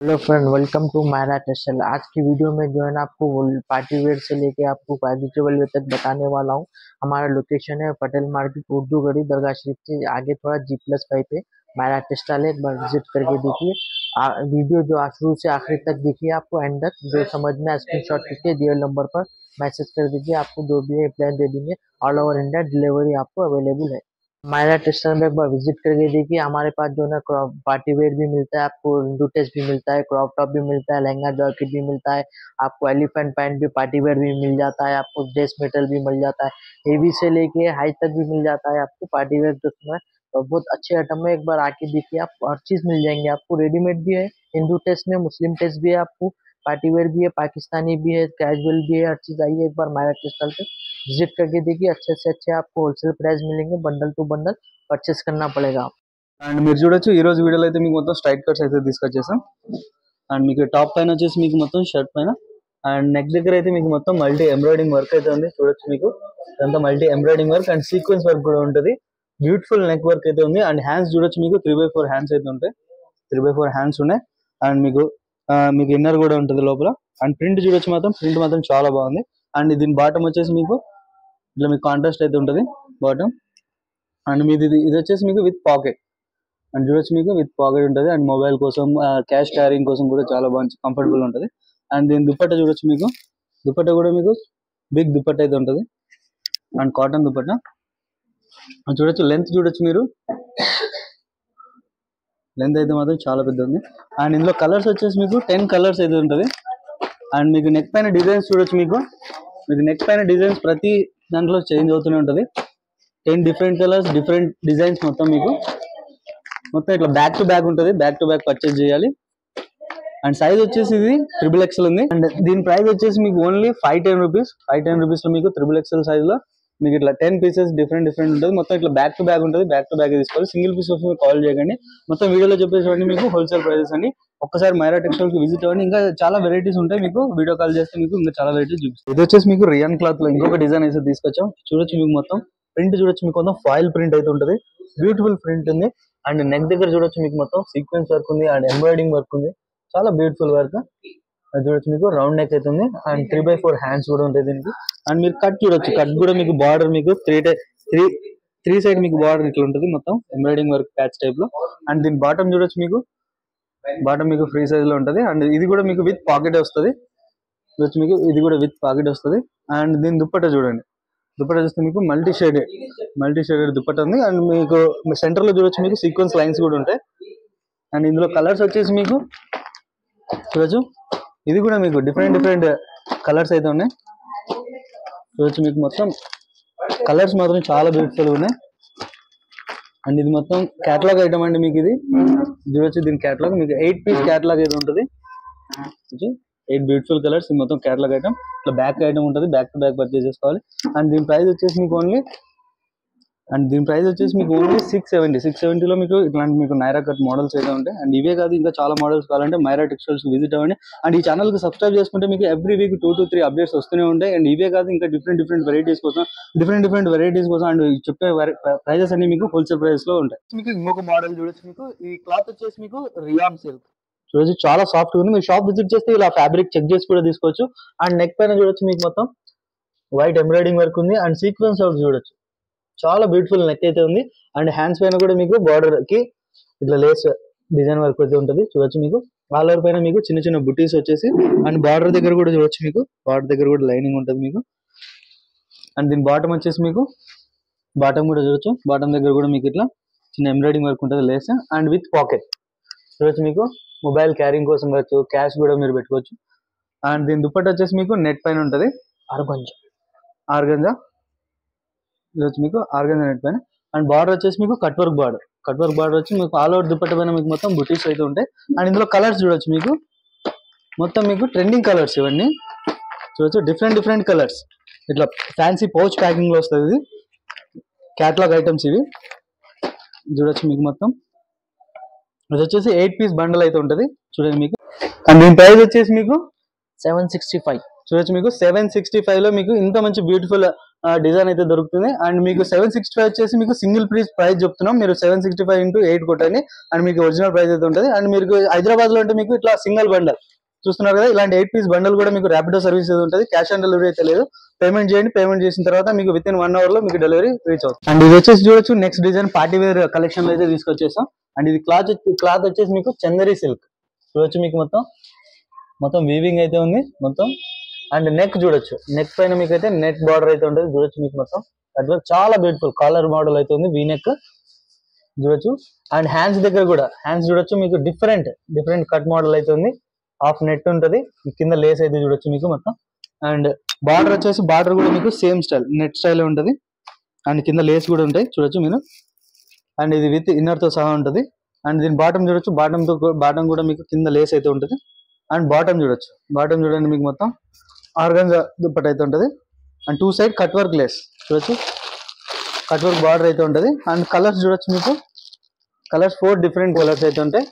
Hello friend, welcome to Myra textile. आज की video में जो है ना आपको पार्टी वेयर से लेके आपको कैजुअल वेयर तक बताने वाला हूँ। हमारा लोकेशन है पटेल मार्केट, उर्दू गली, दरगाह शरीफ से आगे थोड़ा G+5 पे मायरा टेक्सटाइल है। एक बार विजिट करके देखिए। वीडियो जो शुरू से आखिर तक देखिए, आपको एंड तक जो समझ में स्क्रीनशॉट करके दिए नंबर पर मैसेज कर दीजिए। आपको जो भी है प्लान दे देंगे। ऑल ओवर इंडिया डिलीवरी आपको अवेलेबल है। मायरा टेक्सटाइल में एक बार विजिट करके देखिए। हमारे पास जो है ना पार्टी वेयर भी मिलता है, आपको हिंदू टेस्ट भी मिलता है, क्रॉप टॉप भी मिलता है, लहंगा जैकेट भी मिलता है, आपको एलिफेंट पैंट भी पार्टी वेयर भी मिल जाता है, आपको ड्रेस मटेरियल भी मिल जाता है, हेवी से लेके हाई तक भी मिल जाता है आपको पार्टी वेयर। तो उसमें तो बहुत अच्छे आइटम है, एक बार आके देखिए। आप हर चीज मिल जाएंगे आपको। रेडीमेड भी है, हिंदू टेस्ट में, मुस्लिम टेस्ट भी है, आपको पार्टी वेयर भी है, पाकिस्तानी भी है, कैजुअल भी है, हर चीज आइए एक बार मायरा टेक्सटाइल पे विजिट करके देखिए। अच्छे से अच्छे आपको होलसेल प्राइस मिलेंगे, बंडल टू बंडल పర్చేస్ करना पड़ेगा। అండ్ మీరు చూడొచ్చు ఈ రోజు వీడియోలో అయితే మీకు మొత్తం స్ట్రైట్ కట్స్ అయితే తీసుకొచ్చేసాం। అండ్ మీకు టాప్ పైన వచ్చేసి మీకు మొత్తం షర్ట్ పైన అండ్ నెక్ దగ్గర అయితే మీకు మొత్తం మల్టీ ఎంబ్రాయిడింగ్ వర్క్ అయితే ఉంది। చూడొచ్చు మీకు ఇదంతా multi embroidering work and sequence work కూడా ఉంటుంది। బ్యూటిఫుల్ నెక్ వర్క్ అయితే ఉంది। అండ్ హ్యాండ్స్ చూడొచ్చు మీకు 3/4 హ్యాండ్స్ అయితే ఉంటాయి, 3/4 హ్యాండ్స్ ఉన్నాయి। అండ్ మీకు ఇన్నర్ కూడా ఉంటుంది లోపల। అండ్ ప్రింట్ చూడొచ్చు, ప్రింట్ మాత్రం చాలా బాగుంది। అండ్ దీని బాటమ్ వచ్చేసి మీకు ఇట్లా మీకు కాంట్రాస్ట్ అయితే ఉంటుంది బాటమ్। అండ్ మీది ఇది వచ్చేసి మీకు విత్ పాకెట్, అండ్ చూడొచ్చు మీకు విత్ పాకెట్ ఉంటుంది। అండ్ మొబైల్ కోసం, క్యాష్ క్యారింగ్ కోసం కూడా చాలా బాగా కంఫర్టబుల్ ఉంటుంది। అండ్ దీని దుపట్టా చూడొచ్చు, మీకు దుపట్టా కూడా మీకు బిగ్ దుపట్టా అయితే ఉంటుంది అండ్ కాటన్ దుపట్టా చూడొచ్చు। లెంత్ చూడొచ్చు, మీరు లెంత్ అయితే మాత్రం చాలా పెద్ద ఉంది। అండ్ ఇందులో కలర్స్ వచ్చేసి మీకు 10 కలర్స్ అయితే ఉంటుంది। అండ్ మీకు నెక్ పైన డిజైన్స్ చూడొచ్చు, మీకు నెక్ పైన డిజైన్స్ ప్రతి దాంట్లో చేంజ్ అవుతూనే ఉంటుంది। 10 డిఫరెంట్ కలర్స్, డిఫరెంట్ డిజైన్స్ మొత్తం మీకు మొత్తం ఇట్లా బ్యాక్ టు బ్యాక్ ఉంటుంది, బ్యాక్ టు బ్యాక్ పర్చేస్ చేయాలి। అండ్ సైజ్ వచ్చేసి ఇది XXL ఉంది। అండ్ దీని ప్రైస్ వచ్చేసి మీకు ఓన్లీ 510 రూపీస్। 510 రూపీస్ లో మీకు XXL సైజ్ లో మీకు ఇట్లా 10 పీసెస్ డిఫరెంట్ ఉంటుంది। మొత్తం ఇట్లా బ్యాక్ టు బ్యాక్ ఉంటుంది, బ్యాక్ టు బ్యాక్ తీసుకోవాలి। సింగిల్ పీస్ వస్తుంది, కాల్ చేయకండి। మొత్తం వీడియోలో చెప్పేసి మీకు హోల్సేల్ ప్రైజెస్ అండి। ఒక్కసారి మైరా టెక్స్టైల్ కి విజిట్ అవ్వండి, ఇంకా చాలా వెరైటీస్ ఉంటాయి। మీకు వీడియో కాల్ చేస్తే మీకు ఇంకా చాలా వెరైటీస్ చూపిస్తాం। ఇది వచ్చేసి మీకు రియాన్ క్లాత్ లో ఇంకొక డిజైన్ అయితే తీసుకొచ్చాం। చూడొచ్చు మీకు మొత్తం ప్రింట్ చూడొచ్చు, మీకు మొత్తం ఫాయిల్ ప్రింట్ అయితే ఉంటుంది, బ్యూటిఫుల్ ప్రింట్ ఉంది। అండ్ నెక్ దగ్గర చూడొచ్చు, మీకు మొత్తం సీక్వెన్స్ వర్క్ ఉంది అండ్ ఎంబ్రాయిడింగ్ వర్క్ ఉంది, చాలా బ్యూటిఫుల్ వర్క్। అది చూడొచ్చు, మీకు రౌండ్ నెక్ అయితే ఉంది అండ్ 3/4 హ్యాండ్స్ కూడా ఉంటాయి దీనికి। అండ్ మీరు కట్ చూడొచ్చు, కట్ కూడా మీకు బార్డర్ మీకు త్రీ సైడ్ మీకు బార్డర్ ఇట్లా ఉంటుంది, మొత్తం ఎంబ్రాయిడింగ్ వర్క్ ప్యాచ్ టైప్ లో। అండ్ దీని బాటమ్ చూడొచ్చు, మీకు బాటమ్ మీకు ఫ్రీ సైజ్ లో ఉంటుంది। అండ్ ఇది కూడా మీకు విత్ పాకెట్ వస్తుంది, చూడొచ్చు మీకు ఇది కూడా విత్ పాకెట్ వస్తుంది। అండ్ దీని దుప్పట్టా చూడండి, దుపట్టా చూస్తే మీకు మల్టీ షేడెడ్ దుపట్టా ఉంది। అండ్ మీకు సెంటర్ లో చూడొచ్చు, మీకు సీక్వెన్స్ లైన్స్ కూడా ఉంటాయి। అండ్ ఇందులో కలర్స్ వచ్చేసి మీకు చూడొచ్చు, ఇది కూడా మీకు డిఫరెంట్ కలర్స్ అయితే ఉన్నాయి। చూడొచ్చు, మీకు మొత్తం కలర్స్ మాత్రం చాలా బ్యూటిఫుల్ ఉన్నాయి। అండ్ ఇది మొత్తం క్యాటలాగ్ ఐటమ్ అండి। మీకు ఇది చూడొచ్చు, దీని క్యాటలాగ్ మీకు 8 పీస్ క్యాటలాగ్ అయితే ఉంటుంది। 8 బ్యూటిఫుల్ కలర్స్, ఇది మొత్తం క్యాటలాగ్ ఐటమ్। ఇట్లా బ్యాక్ ఐటమ్ ఉంటుంది, బ్యాక్ టు బ్యాక్ పర్చేస్ చేసుకోవాలి। అండ్ దీని ప్రైస్ వచ్చేసి మీకు ఓన్లీ 670 లో మీకు ఇట్లాంటి మీకు నైరా కట్ మోడల్స్ అయితే ఉంటాయి। అండ్ ఇవే కాదు, ఇంకా చాలా మోడల్స్ కావాలంటే మైరా టెక్స్టైల్స్ విజిట్ అవ్వండి। అండ్ ఈ ఛానల్ కి సబ్స్క్రైబ్ చేసుకుంటే మీకు ఎవ్రీ వీక్ 2 to 3 అప్డేట్స్ వస్తూనే ఉంటాయి। అండ్ ఇవే కాదు, ఇంకా డిఫరెంట్ వెరైటీస్ కోసం అండ్ చెప్పే ప్రైజెస్ అన్ని మీకు హోల్సేల్ ప్రైస్ లో ఉంటాయి। మీకు ఇంకొక మోడల్ చూడొచ్చు, మీకు ఈ క్లాత్ వచ్చేసి మీకు రియాన్ సిల్క్ చూడొచ్చు, చాలా సాఫ్ట్ ఉంది। మీరు షాప్ విజిట్ చేస్తే ఇలా ఫ్యాబ్రిక్ చెక్ చేసి కూడా తీసుకోవచ్చు। అండ్ నెక్ పైన చూడొచ్చు, మీకు మొత్తం వైట్ ఎంబ్రాయిడింగ్ వర్క్ ఉంది అండ్ సీక్వెన్స్ వర్క్ చూడొచ్చు, చాలా బ్యూటిఫుల్ నెక్ అయితే ఉంది। అండ్ హ్యాండ్స్ పైన కూడా మీకు బార్డర్ కి ఇట్లా లేస్ డిజైన్ వర్క్ అయితే ఉంటుంది, చూడొచ్చు మీకు ఆల్ ఓవర్ పైన మీకు చిన్న బుటీస్ వచ్చేసి। అండ్ బార్డర్ దగ్గర కూడా చూడొచ్చు, మీకు బార్డర్ దగ్గర కూడా లైనింగ్ ఉంటుంది మీకు। అండ్ దీని బాటమ్ వచ్చేసి మీకు బాటమ్ కూడా చూడొచ్చు, బాటమ్ దగ్గర కూడా మీకు ఇట్లా చిన్న ఎంబ్రాయిడింగ్ వర్క్ ఉంటుంది, లేస్ అండ్ విత్ పాకెట్ చూడొచ్చు, మీకు మొబైల్ క్యారింగ్ కోసం వచ్చు, క్యాష్ కూడా మీరు పెట్టుకోవచ్చు। అండ్ దీని దుపట్టా వచ్చేసి మీకు నెట్ పైన ఉంటుంది, ఆర్గంజా చూడొచ్చు, మీకు ఆర్గంజా నెట్ పైన। అండ్ బార్డర్ వచ్చేసి మీకు కట్ వర్క్ బార్డర్ వచ్చి మీకు ఆల్ ఓవర్ దుపట్టా పైన మీకు మొత్తం బుటీస్ అయితే ఉంటాయి। అండ్ ఇందులో కలర్స్ చూడొచ్చు, మీకు మొత్తం మీకు ట్రెండింగ్ కలర్స్ ఇవన్నీ చూడొచ్చు, డిఫరెంట్ కలర్స్। ఇట్లా ఫ్యాన్సీ పౌచ్ ప్యాకింగ్ లో వస్తుంది, ఇది క్యాటలాగ్ ఐటమ్స్ ఇవి చూడొచ్చు। మీకు మొత్తం ఇది వచ్చేసి 8 పీస్ బండల్ అయితే ఉంటుంది, చూడండి మీకు। అండ్ దీని ప్రైస్ వచ్చేసి మీకు 765 చూడొచ్చు మీకు 765 లో మీకు ఇంత మంచి బ్యూటిఫుల్ డిజైన్ అయితే దొరుకుతుంది. అండ్ మీకు 765 వచ్చేసి మీకు సింగిల్ పీస్ ప్రైస్ చెప్తున్నాం, మీరు 765 into 8 కొట్టండి అండ్ మీకు ఒరిజినల్ ప్రైస్ అయితే ఉంటుంది. అండ్ మీరు హైదరాబాద్ లో అంటే మీకు ఇట్లా సింగిల్ బండల్ చూస్తున్నారు కదా, ఇలాంటి 8 piece బండల్ కూడా మీకు ర్యాపిడో సర్వీస్ అయితే ఉంటుంది. క్యాష్ ఆన్ డెలివరీ అయితే లేదు. పేమెంట్ చేయండి, పేమెంట్ చేసిన తర్వాత మీకు విత్ ఇన్ 1 hour లో మీకు డెలివరీ రీచ్ అవుతుంది. అండ్ ఇది వచ్చేసి చూడొచ్చు next design party wear collection లో అయితే తీసుకొచ్చేసాం. అండ్ ఇది క్లాత్ వచ్చేసి మీకు చందరి సిల్క్ చూడొచ్చు, మీకు మొత్తం వీవింగ్ అయితే ఉంది మొత్తం. అండ్ నెక్ చూడొచ్చు, నెక్ పైన మీకు అయితే నెట్ బార్డర్ అయితే ఉంటుంది చూడొచ్చు, మీకు మొత్తం అట్లా చాలా బ్యూటిఫుల్ కాలర్ మోడల్ అయితే ఉంది, వీ నెక్ చూడొచ్చు. అండ్ హ్యాండ్స్ దగ్గర కూడా హ్యాండ్స్ చూడొచ్చు, మీకు డిఫరెంట్ కట్ మోడల్ అయితే ఉంది. హాఫ్ నెట్ ఉంటుంది, కింద లేస్ అయితే చూడొచ్చు మీకు మొత్తం. అండ్ బార్డర్ వచ్చేసి బార్డర్ కూడా మీకు సేమ్ స్టైల్ నెట్ స్టైల్ ఉంటుంది. అండ్ కింద లేస్ కూడా ఉంటాయి చూడొచ్చు మీరు. అండ్ ఇది విత్ ఇన్నర్ తో సహా ఉంటుంది. అండ్ దీని బాటమ్ చూడొచ్చు, బాటమ్ కూడా మీకు కింద లేస్ అయితే ఉంటుంది. అండ్ బాటమ్ చూడండి మీకు మొత్తం ఆర్గంజా దుప్పట అయితే ఉంటుంది. And 2 side cut work lace చూడొచ్చు, కట్ వర్క్ బార్డర్ అయితే ఉంటుంది. అండ్ కలర్స్ చూడొచ్చు, మీకు కలర్స్ 4 different కలర్స్ అయితే ఉంటాయి.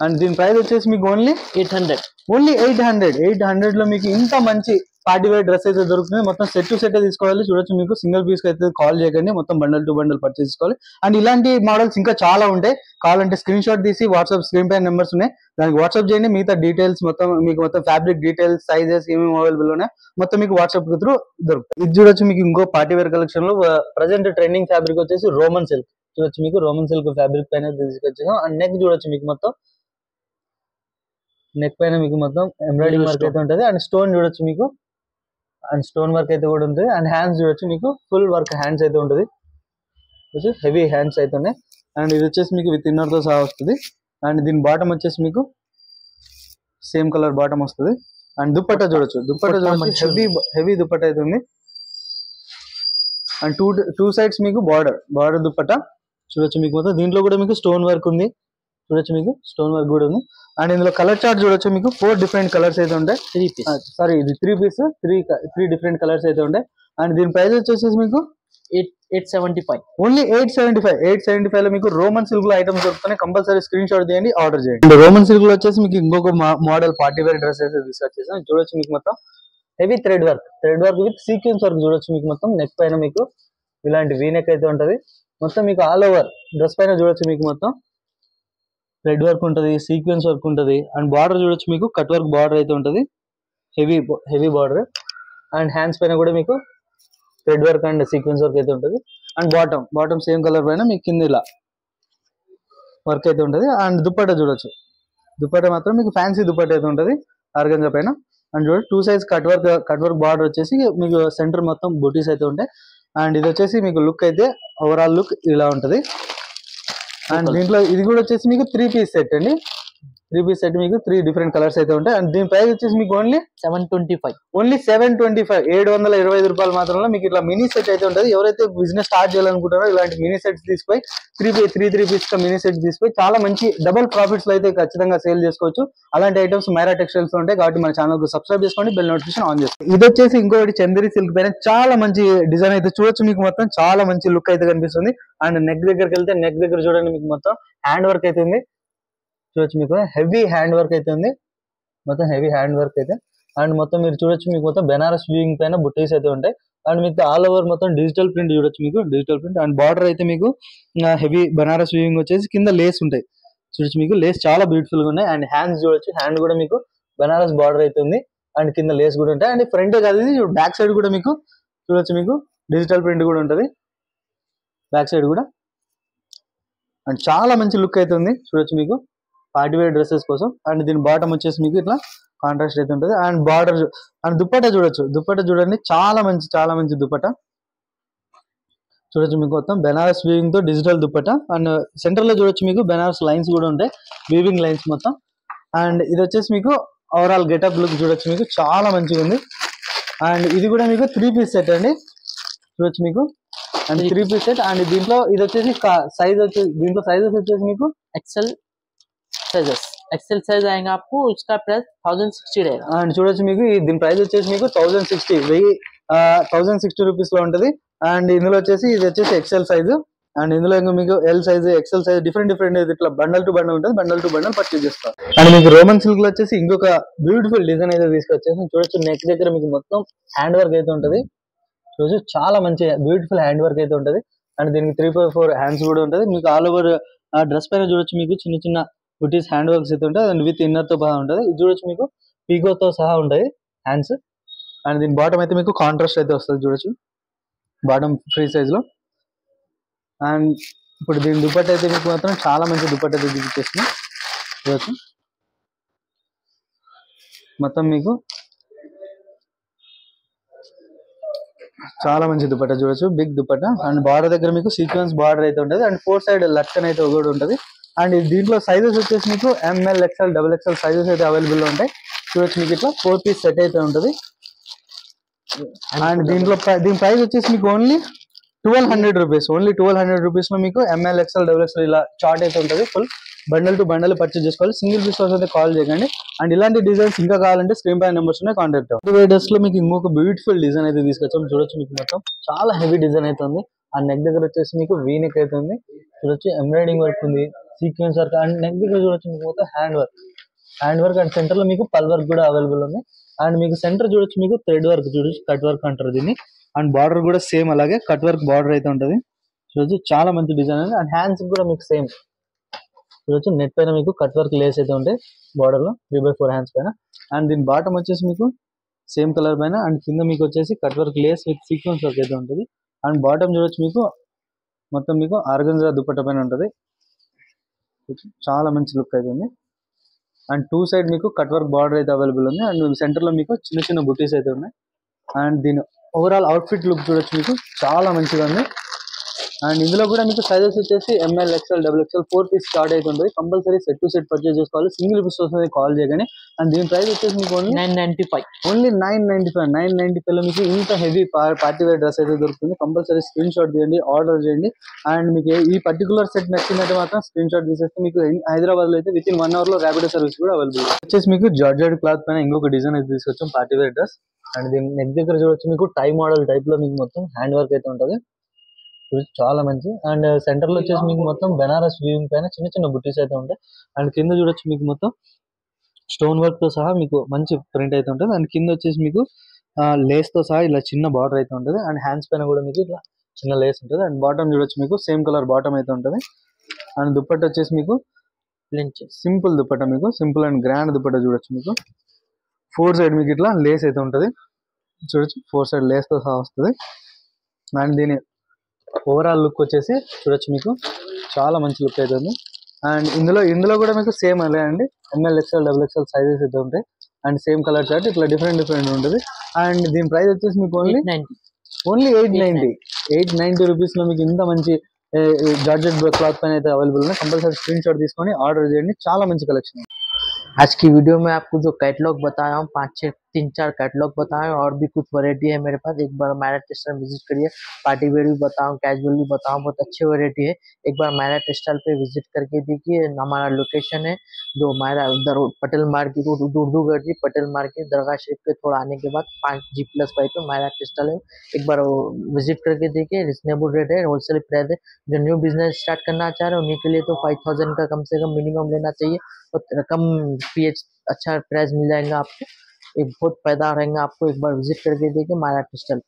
అండ్ దీని ప్రైస్ వచ్చేసి మీకు ఓన్లీ 800 లో మీకు ఇంత మంచి పార్టీ వేర్ డ్రెస్ అయితే దొరుకుతుంది. మొత్తం సెట్ టు సెట్ తీసుకోవాలి చూడొచ్చు, మీకు సింగిల్ పీస్ అయితే కాల్ చేయకండి, మొత్తం బండల్ టు బండల్ పర్చేస్ చేసుకోవాలి. అండ్ ఇలాంటి మోడల్స్ ఇంకా చాలా ఉంటాయి, కావాలంటే స్క్రీన్ షాట్ తీసి వాట్సాప్ స్క్రీన్ పైన నెంబర్స్ ఉన్నాయి, దానికి వాట్సాప్ చేయండి. మిగతా డీటెయిల్స్ మొత్తం ఫ్యాబ్రిక్ డీటెయిల్స్, సైజెస్ ఏమేమి అవైలబుల్ ఉన్నాయి మొత్తం మీకు వాట్సాప్ త్రూ దొరుకుతాయి. ఇది చూడొచ్చు, మీకు ఇంకో పార్టీ వేర్ కలెక్షన్ లో ప్రజెంట్ ట్రెండింగ్ ఫ్యాబ్రిక్ వచ్చేసి రోమన్ సిల్క్ చూడొచ్చు, మీకు రోమన్ సిల్క్ ఫ్యాబ్రిక్ పైన తీసుకొచ్చాం. అండ్ నెక్ చూడొచ్చు, మీకు మొత్తం నెక్ పైన మీకు మొత్తం ఎంబ్రాయిడింగ్ వర్క్ అయితే ఉంటుంది. అండ్ స్టోన్ చూడొచ్చు మీకు, అండ్ స్టోన్ వర్క్ అయితే కూడా ఉంటుంది. అండ్ హ్యాండ్స్ చూడొచ్చు, మీకు ఫుల్ వర్క్ హ్యాండ్స్ అయితే ఉంటుంది, హెవీ హ్యాండ్స్ అయితే ఉన్నాయి. అండ్ ఇది వచ్చేసి మీకు విత్ ఇన్నర్ తో సహా వస్తుంది. అండ్ దీని బాటమ్ వచ్చేసి మీకు సేమ్ కలర్ బాటమ్ వస్తుంది. అండ్ దుప్పట్టా చూడొచ్చు, హెవీ దుప్పట్టా అయితే ఉంది. అండ్ టూ సైడ్స్ మీకు బార్డర్ దుప్పట్టా చూడొచ్చు, మీకు మొత్తం దీంట్లో కూడా మీకు స్టోన్ వర్క్ ఉంది చూడొచ్చు, మీకు స్టోన్ వర్క్ కూడా ఉంది. అండ్ ఇందులో కలర్ చార్ట్ చూడొచ్చు, మీకు 4 different కలర్స్ అయితే ఉంటాయి. ఇది 3 piece 3 different కలర్స్ అయితే ఉంటాయి. అండ్ దీని ప్రైస్ వచ్చేసి మీకు 875 ఓన్లీ 875 లో మీకు రోమన్ సిల్క్ లో ఐటమ్స్ దొరుకుతున్నాయి. కంపల్సరీ స్క్రీన్ షాట్ చేయండి, ఆర్డర్ చేయండి. అండ్ రోమన్ సిల్క్ లో వచ్చేసి మీకు ఇంకొక మోడల్ పార్టీ వేర్ డ్రెస్ అయితే తీసుకొచ్చేసాం చూడొచ్చు, మీకు మొత్తం heavy thread work with sequence work చూడొచ్చు, మీకు మొత్తం నెక్ పైన మీకు ఇలాంటి వీ నెక్ అయితే ఉంటుంది. మొత్తం మీకు ఆల్ ఓవర్ డ్రెస్ పైన చూడొచ్చు, మీకు మొత్తం థ్రెడ్ వర్క్ ఉంటుంది, సీక్వెన్స్ వర్క్ ఉంటుంది. అండ్ బార్డర్ చూడొచ్చు, మీకు కట్ వర్క్ బార్డర్ అయితే ఉంటుంది, హెవీ బార్డర్. అండ్ హ్యాండ్స్ పైన కూడా మీకు thread work and sequence work అయితే ఉంటుంది. అండ్ బాటమ్ సేమ్ కలర్ పైన మీకు కింద ఇలా వర్క్ అయితే ఉంటుంది. అండ్ దుప్పట్టా చూడొచ్చు, దుప్పట్టా మాత్రం మీకు ఫ్యాన్సీ దుప్పట్టా అయితే ఉంటుంది ఆర్గంజా పైన. అండ్ చూడండి 2 sides కట్ వర్క్ బార్డర్ వచ్చేసి మీకు సెంటర్ మొత్తం బూటీస్ అయితే ఉంటాయి. అండ్ ఇది వచ్చేసి మీకు లుక్ అయితే ఓవరాల్ లుక్ ఇలా ఉంటుంది. అండ్ దీంట్లో ఇది కూడా వచ్చేసి మీకు 3 piece సెట్ అండి, 3 piece సెట్ మీకు 3 different కలర్స్ అయితే ఉంటాయి. అండ్ దీని ప్రైస్ వచ్చేసి మీకు ఓన్లీ 725 725 రూపాయలు మాత్రంలో మీకు ఇట్లా మినీ సెట్ అయితే ఉంటుంది. ఎవరైతే బిజినెస్ స్టార్ట్ చేయాలనుకుంటారో ఇలాంటి మినీ సెట్స్ తీసుకుపోయి 3 piece మినీ సెట్స్ తీసుకుపోయి చాలా మంచి డబుల్ ప్రాఫిట్స్ లో అయితే ఖచ్చితంగా సేల్ చేసుకోవచ్చు. అలాంటి ఐటమ్స్ మైరా టెక్స్టైల్స్ ఉంటాయి కాబట్టి మన ఛానల్ కు సబ్స్క్రైబ్ చేసుకోండి, బెల్ నోటిఫికేషన్ ఆన్ చేసుకోండి. ఇది వచ్చేసి ఇంకొకటి చందేరి సిల్క్ పైన చాలా మంచి డిజైన్ అయితే చూడొచ్చు, మీకు మొత్తం చాలా మంచి లుక్ అయితే కనిపిస్తుంది. అండ్ నెక్ దగ్గరికి వెళ్తే నెక్ దగ్గర చూడండి, మీకు మొత్తం హ్యాండ్ వర్క్ అయితే ఉంది చూడొచ్చు, మీకు హెవీ హ్యాండ్ వర్క్ అయితే ఉంది, మొత్తం హెవీ హ్యాండ్ వర్క్ అయితే. అండ్ మొత్తం మీరు చూడొచ్చు, మీకు మొత్తం బెనారస్ వీవింగ్ పైన బుట్టీస్ అయితే ఉంటాయి. అండ్ మీకు ఆల్ ఓవర్ మొత్తం డిజిటల్ ప్రింట్ చూడొచ్చు, మీకు డిజిటల్ ప్రింట్. అండ్ బార్డర్ అయితే మీకు హెవీ బెనారస్ వీవింగ్ వచ్చేసి కింద లేస్ ఉంటాయి చూడొచ్చు, మీకు లేస్ చాలా బ్యూటిఫుల్ గా ఉన్నాయి. అండ్ హ్యాండ్స్ చూడొచ్చు, హ్యాండ్ కూడా మీకు బెనారస్ బార్డర్ అయితే ఉంది. అండ్ కింద లేస్ కూడా ఉంటాయి. అండ్ ఫ్రంట్ కాదు, బ్యాక్ సైడ్ కూడా మీకు చూడొచ్చు, మీకు డిజిటల్ ప్రింట్ కూడా ఉంటుంది బ్యాక్ సైడ్ కూడా. అండ్ చాలా మంచి లుక్ అయితే ఉంది చూడొచ్చు, మీకు పార్టీ వేర్ డ్రెస్సెస్ కోసం. అండ్ దీని బాటమ్ వచ్చేసి మీకు ఇట్లా కాంట్రాస్ట్ అయితే ఉంటుంది. అండ్ బార్డర్ అండ్ దుప్పట్టా చూడొచ్చు, దుప్పట్టా చూడండి చాలా మంచి దుప్పట్టా చూడొచ్చు, మీకు మొత్తం బెనారస్ వీవింగ్ తో డిజిటల్ దుప్పట్టా. అండ్ సెంటర్ లో చూడొచ్చు, మీకు బెనారస్ లైన్స్ కూడా ఉంటాయి, వీవింగ్ లైన్స్ మొత్తం. అండ్ ఇది వచ్చేసి మీకు ఓవరాల్ గెటప్ లుక్ చూడొచ్చు, మీకు చాలా మంచిగా ఉంది. అండ్ ఇది కూడా మీకు 3 piece సెట్ అండి చూడొచ్చు, మీకు అండ్ 3 piece సెట్. అండ్ దీంట్లో ఇది వచ్చేసి సైజ్ వచ్చేసి దీంట్లో సైజెస్ వచ్చేసి మీకు एक्सेल साइज आएगा आपको, उसका प्राइस 1060 रहेगा. అండ్ చూడొచ్చు, మీకు దీని ప్రైస్ వచ్చేసి మీకు 1060 రూపీస్ లో ఉంటుంది. అండ్ ఇందులో వచ్చేసి ఇది వచ్చేసి ఎక్సెల్ సైజు అండ్ ఇందులో ఇంకా మీకు L size XL size different ఇట్లా బండల్ టు బండల్ ఉంటుంది, బండల్ టు బండల్ పర్చేజ్ చేసుకోవాలి. అండ్ మీకు రోమన్ సిల్క్ లో వచ్చేసి ఇంకొక బ్యూటిఫుల్ డిజైన్ అయితే తీసుకొచ్చేసి చూడొచ్చు. నెక్ దగ్గర మీకు మొత్తం హ్యాండ్ వర్క్ అయితే ఉంటుంది. చూడొచ్చు చాలా మంచి బ్యూటిఫుల్ హ్యాండ్ వర్క్ అయితే ఉంటుంది. అండ్ దీనికి 3/4 హ్యాండ్స్ కూడా ఉంటుంది. మీకు ఆల్ ఓవర్ డ్రెస్ పైన చూడొచ్చు మీకు చిన్న చిన్న బుటీస్ హ్యాండ్ వర్క్స్ అయితే ఉంటాయి. అండ్ విత్ ఇన్నర్ తో బాగా ఉంటుంది. ఇది చూడొచ్చు మీకు పీకో తో సహా ఉంటాయి హ్యాండ్స్. అండ్ దీని బాటమ్ అయితే మీకు కాంట్రాస్ట్ అయితే వస్తుంది చూడొచ్చు, బాటమ్ ఫ్రీ సైజ్ లో. అండ్ ఇప్పుడు దీని దుపట్టా అయితే మీకు మాత్రం చాలా మంచి దుపట్టా అయితే చూపించేస్తుంది చూడొచ్చు. మొత్తం మీకు చాలా మంచి దుపట్టా చూడొచ్చు, బిగ్ దుపట్టా. అండ్ బార్డర్ దగ్గర మీకు సీక్వెన్స్ బార్డర్ అయితే ఉంటుంది. అండ్ 4 సైడ్ లట్కన్ అయితే ఒకటి ఉంటుంది. అండ్ దీంట్లో సైజెస్ వచ్చేసి మీకు ఎంఎల్ ఎక్స్ఎల్ XXL సైజెస్ అయితే అవైలబుల్ ఉంటాయి చూడొచ్చు. మీకు ఇట్లా 4 పీస్ సెట్ అయితే ఉంటుంది. అండ్ దీంట్లో దీని ప్రైస్ వచ్చేసి మీకు ఓన్లీ 1200 రూపీస్. ఓన్లీ 1200 రూపీస్ లో మీకు ఎంఎల్ ఎక్స్ఎల్ XXL ఇలా చార్ట్ అయితే ఉంటుంది. Full bundle to bundle purchase చేసుకోవాలి. సింగిల్ పీస్ అయితే కాల్ చేయకండి. అండ్ ఇలాంటి డిజైన్స్ ఇంకా కావాలంటే స్క్రీన్ పై నెంబర్స్ ఉన్నాయి, కాంటాక్ట్ అవ్వండి. లో మీకు ఇంకొక బ్యూటిఫుల్ డిజైన్ అయితే తీసుకొచ్చాం చూడొచ్చు. మీకు మొత్తం చాలా హెవీ డిజైన్ అయితే ఉంది. ఆ నెక్ దగ్గర వచ్చేసి మీకు వీ నెక్ అయితే ఉంది చూడొచ్చు. ఎంబ్రాయిడింగ్ వర్క్ ఉంది, సీక్వెన్స్ వర్క్. అండ్ నెక్ దగ్గర చూడొచ్చు మీకు మొత్తం హ్యాండ్ వర్క్ అండ్ సెంటర్ లో మీకు పల్ వర్క్ కూడా అవైలబుల్ ఉంది. అండ్ మీకు సెంటర్ చూడొచ్చు మీకు థ్రెడ్ వర్క్ చూడొచ్చు, కట్ వర్క్ అంటారు దీన్ని. అండ్ బార్డర్ కూడా సేమ్ అలాగే కట్ వర్క్ బార్డర్ అయితే ఉంటుంది చూడొచ్చు. చాలా మంచి డిజైన్ ఉంది. అండ్ హ్యాండ్స్ కూడా మీకు సేమ్ చూడొచ్చు. నెట్ పైన మీకు కట్ వర్క్ లేస్ అయితే ఉంటాయి బార్డర్ లో 3/4 హ్యాండ్స్ పైన. అండ్ దీని బాటమ్ వచ్చేసి మీకు సేమ్ కలర్ పైన. అండ్ కింద మీకు వచ్చేసి cut work lace with sequence work అయితే ఉంటుంది. అండ్ బాటమ్ చూడొచ్చు మీకు మొత్తం మీకు ఆర్గంజా దుపట్టా పైన ఉంటుంది. చాలా మంచి లుక్ అయితే ఉంది. అండ్ 2 సైడ్ మీకు కట్ వర్క్ బార్డర్ అయితే అవైలబుల్ ఉంది. అండ్ సెంటర్ లో మీకు చిన్న చిన్న బుటీస్ అయితే ఉన్నాయి. అండ్ దీని ఓవరాల్ అవుట్ఫిట్ లుక్ చూడొచ్చు మీకు చాలా మంచిగా ఉంది. అండ్ ఇందులో కూడా మీకు సైజెస్ వచ్చేసి M L XL XXL 4 piece start అయితే ఉంటుంది. Compulsory set to set purchase చేసుకోవాలి. సింగిల్ పీస్ వస్తుంది కాల్ చేయగానే. అండ్ దీని ప్రైస్ వచ్చేసి మీకు ఓన్లీ 995. ఓన్లీ 995 లో మీకు ఇంత హెవీ పార్టీ వేర్ డ్రెస్ అయితే దొరుకుతుంది. కంపల్సరీ స్క్రీన్ షాట్ తీయండి, ఆర్డర్ చేయండి. అండ్ మీకు ఈ పర్టికులర్ సెట్ నచ్చిందంటే మాత్రం స్క్రీన్ షాట్ తీసేస్తే మీకు హైదరాబాద్ లో అయితే విత్ ఇన్ 1 hour లో ర్యాపిడో సర్వీస్ కూడా అవైలబుల్. వచ్చేసి మీకు జార్జెట్ క్లాత్ పైన ఇంకొక డిజైన్ అయితే తీసుకొచ్చాం పార్టీ వేర్ డ్రెస్. అండ్ దీని నెక్ దగ్గర చూడొచ్చు మీకు టై మోడల్ టైప్ లో మీకు మొత్తం హ్యాండ్ వర్క్ అయితే ఉంటుంది చాలా మంచి. అండ్ సెంటర్ లో వచ్చేసి మీకు మొత్తం బెనారస్ వీవింగ్ పైన చిన్న చిన్న బుట్టీస్ అయితే ఉంటాయి. అండ్ కింద చూడొచ్చు మీకు మొత్తం స్టోన్ వర్క్ తో సహా మీకు మంచి ప్రింట్ అయితే ఉంటుంది. అండ్ కింద వచ్చేసి మీకు లేస్ తో సహా ఇలా చిన్న బార్డర్ అయితే ఉంటుంది. అండ్ హ్యాండ్స్ పైన కూడా మీకు ఇట్లా చిన్న లేస్ ఉంటుంది. అండ్ బాటమ్ చూడొచ్చు మీకు సేమ్ కలర్ బాటమ్ అయితే ఉంటుంది. అండ్ దుపట్టా వచ్చేసి మీకు సింపుల్ దుపట్టా, మీకు సింపుల్ అండ్ గ్రాండ్ దుపట్టా చూడొచ్చు. మీకు 4 సైడ్ మీకు ఇట్లా లేస్ అయితే ఉంటుంది చూడొచ్చు. 4 సైడ్ లేస్ తో సహా వస్తుంది. అండ్ దీని ఓవరాల్ లుక్ వచ్చేసి చూడొచ్చు మీకు చాలా మంచి లుక్ అయితే ఉంది. అండ్ ఇందులో కూడా మీకు సేమ్ అదే అండి ఎంఎల్ ఎక్స్ఎల్ XXL సైజెస్ అయితే ఉంటాయి. అండ్ సేమ్ కలర్ చార్ట్ ఇట్లా డిఫరెంట్ ఉంటుంది. అండ్ దీని ప్రైస్ వచ్చేసి మీకు ఓన్లీ 890 రూపీస్ లో మీకు ఇంత మంచి జార్జెట్ క్లాత్ పైన అయితే అవైలబుల్ ఉన్నాయి. కంపల్సరీ స్క్రీన్ షాట్ తీసుకొని ఆర్డర్ చేయండి. చాలా మంచి కలెక్షన్. आज की वीडियो में आपको जो कैटलॉग बताया हूँ 5-6-3-4 कैटलॉग बताए और भी कुछ वैरायटी है मेरे पास। एक बार मेरा टेक्सटाइल विजिट करिए। पार्टी वेयर भी बताऊँ, कैजुअल भी बताऊँ, बहुत अच्छी वैरायटी है। एक बार मेरा टेक्सटाइल पे विजिट करके देखिए। हमारा लोकेशन है जो मेरा पटेल मार्केट उर्दू गढ़ी पटेल मार्केट दरगाह शरीफ के थोड़ा आने के बाद 5G+5 पे मेरा टेक्सटाइल है। एक बार विजिट करके देखिए। रिजनेबल रेट है, होलसेल प्राइस है। जो न्यू बिजनेस स्टार्ट करना चाह रहे हो उन्हीं के लिए तो 5000 का कम से कम मिनिमम लेना चाहिए और कम पीएच अच्छा प्राइस मिल जाएगा आपको। एक बहुत फायदा रहेगा आपको। एक बार विजिट करके देखिए मारा टेक्सटाइल।